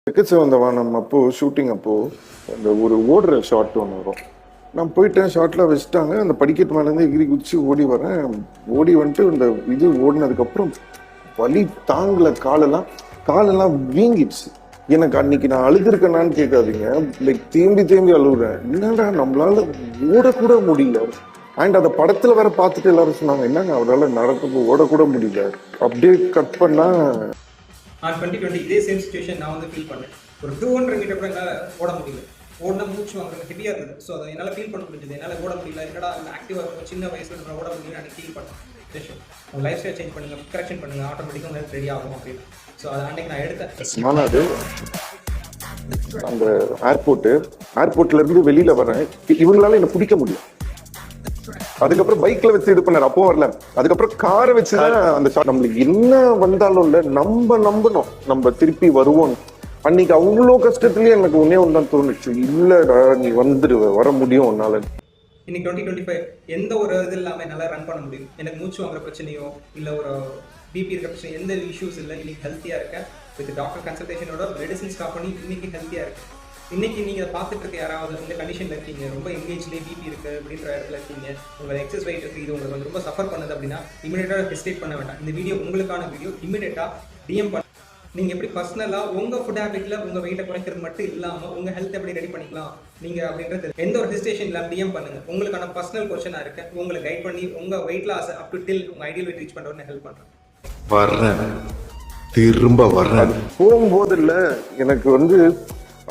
நம்ம அப்போ ஷூட்டிங் அப்போ அந்த ஒரு ஓடுற ஷாட் ஒன்று வரும். நான் போயிட்டேன், ஷார்ட்லாம் வச்சுட்டாங்க. அந்த படிக்கட்டு மேலேருந்து எகிரி குதிச்சு ஓடி வரேன். ஓடி வந்துட்டு இந்த இது ஓடினதுக்கப்புறம் வலி தாங்கல, காலெல்லாம் வீங்கிடுச்சு. எனக்கு அன்னைக்கு நான் அழுதுருக்கேனான்னு கேட்காதீங்க, லைக் தேம்பி தேம்பி அழுகுறேன். என்னடா நம்மளால ஓடக்கூட முடியல. அண்ட் அந்த படத்துல வேற பார்த்துட்டு எல்லாரும் சொன்னாங்க, என்னங்க அவரால் ஓடக்கூட முடியல. அப்படியே கட் பண்ணா 2020 இதே சேம் சுச்சுவேஷன் நான் வந்து ஃபீல் பண்ணேன். ஒரு 200 மீட்டர் கூட என்னால் ஓட முடியல. ஓடினா மூச்சு வாங்குறது ஹெவியாக இருந்தது. ஸோ அதை என்னால் ஃபீல் பண்ண முடிஞ்சது. என்னால் ஓட முடியல, என்னடா ஆக்டிவாக இருக்கும், சின்ன வயசில் நம்ம ஓட முடியல அன்றைக்கி ஃபீல் பண்ணேன். உங்கள் லைஃப் ஸ்டைல் சேஞ்ச் பண்ணுங்கள், கரெக்ஷன் பண்ணுங்கள், ஆட்டோமேட்டிக்காக உங்களுக்கு ரெடி ஆகும் அப்படின்னு. ஸோ அதை அன்றைக்கி நான் எடுத்தேன். அது அந்த ஏர்போர்ட்ல இருந்து வெளியில வரேன். இவங்களால என்ன பிடிக்க முடியும். அதுக்கப்புறம் பைக்ல வச்சு இது பண்ணாரு, அப்போ வரல. அதுக்கப்புறம் காரை வச்சுதான் அந்த ஷாட். நம்மளுக்கு என்ன வந்தாலும் இல்ல, நம்ம நம்பணும் நம்ம திருப்பி வருவோம். அன்னைக்கு அவ்வளோ கஷ்டத்துலயே எனக்கு ஒன்னே ஒன்றுதான் தோணுச்சு, இல்லடா நீ வந்துடுவ, வர முடியும் உன்னால. இன்னைக்கு 2025 எந்த ஒரு இது இல்லாமல் என்னால் ரன் பண்ண முடியும். எனக்கு மூச்சு வாங்குற பிரச்சனையோ இல்லை ஒரு பிபி இருக்கிற பிரச்சனை, எந்த இஷ்யூஸ் இல்லை. இன்னைக்கு ஹெல்த்தியாக இருக்கேன். வித் டாக்டர் கன்சல்டேஷனோட மெடிசின் ஸ்டாப் பண்ணி இன்னைக்கு ஹெல்த்தியாக இருக்கேன். இன்னைக்கு நீங்கள் பார்த்துட்டு இருக்க யாராவது இந்த கண்டிஷனில் இருக்கீங்க, ரொம்ப எங்கேஜ்லேயே பிபி இருக்குது அப்படின்ற இடத்துல இருக்கீங்க, உங்கள் எக்ஸஸ் வெயிட் இருக்குது, இது உங்களுக்கு வந்து ரொம்ப சஃபர் பண்ணுது அப்படின்னா இமீடியட்டாக ஹெசிடேட் பண்ண வேண்டாம். இந்த வீடியோ உங்களுக்கான வீடியோ. இமீடியட்டாக டிஎம் பண்ண. நீங்கள் எப்படி பர்சனலாக உங்கள் ஃபுட் ஹேபிட்டில் உங்கள் வெயிட்டை குறைக்கிறது மட்டும் இல்லாமல் உங்கள் ஹெல்த் எப்படி ரெடி பண்ணிக்கலாம் நீங்கள் அப்படின்றது எந்த ஒரு ஹெசிடேஷன் இல்லாமல் டிஎம் பண்ணுங்கள். உங்களுக்கான பர்சனல் கொஸ்டினாக இருக்கேன். உங்களை கைட் பண்ணி உங்கள் weight loss up to till உங்கள் ஐடியல் வெயிட் ரீச் பண்ணுறவங்க ஹெல்ப் பண்ணுறேன். வர்றேன், திரும்ப வர்றேன். போகும்போது இல்லை, எனக்கு வந்து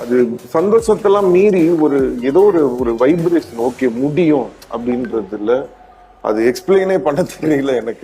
அது சந்தோஷத்தெல்லாம் மீறி ஏதோ ஒரு வைப்ரேஷன். ஓகே முடியும் அப்படின்றதுல அது எக்ஸ்பிளைனே பண்ண தெரியல எனக்கு.